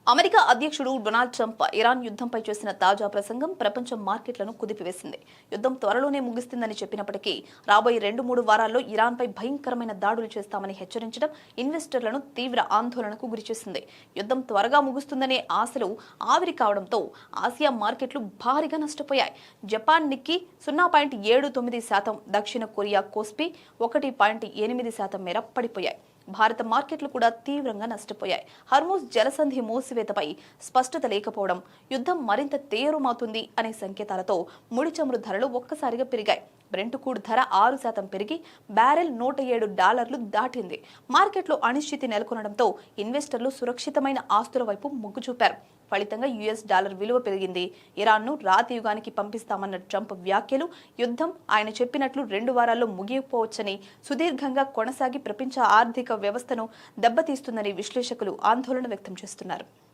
America అధ్యక్షుడు Donald Trump Iran యుద్ధంపై చేసిన తాజా ప్రసంగం ప్రపంచ మార్కెట్లను కుదిపివేసింది. యుద్ధం త్వరలోనే ముగుస్తుందని చెప్పినప్పటికీ రాబోయే 2-3 వారాల్లో ఇరాన్పై భయంకరమైన దాడులు చేస్తామని హెచ్చరించడం ఇన్వెస్టర్లను తీవ్ర ఆందోళనకు గురిచేసింది. యుద్ధం త్వరగా ముగుస్తుందనే ఆశలు ఆవిరి కావడంతో ఆసియా మార్కెట్లు భారీగా నష్టపోయాయి. జపాన్ నిక్కీ 0.79%, దక్షిణ కొరియా కోస్పీ 1.8% మేర పడిపోయాయి. భారత మార్కెట్లు కూడా తీవ్రంగా నష్టపోయాయి. హర్మూజ్ జలసంధి మూసివేతపై స్పష్టత లేకపోవడం, యుద్ధం మరింత తీవ్రమవుతుంది అనే సంకేతాలతో ముడి చమురు ధరలు ఒక్కసారిగా పెరిగాయి. బ్రెంట్ క్రూడ్ ధర 6% పెరిగి బ్యారెల్ $107 దాటింది. మార్కెట్లో అనిశ్చితి నెలకొనడంతో ఇన్వెస్టర్లు సురక్షితమైన ఆస్తుల వైపు మొగ్గు చూపారు. ఫలితంగా యుఎస్ డాలర్ విలువ పెరిగింది. ఇరాన్ను రాతి యుగానికి పంపిస్తామన్న ట్రంప్ వ్యాఖ్యలు, యుద్ధం ఆయన చెప్పినట్లు 2 వారాల్లో ముగియకపోవచ్చని, సుదీర్ఘంగా కొనసాగి ప్రపంచ ఆర్థిక వ్యవస్థను దెబ్బతీస్తుందని విశ్లేషకులు ఆందోళన వ్యక్తం చేస్తున్నారు.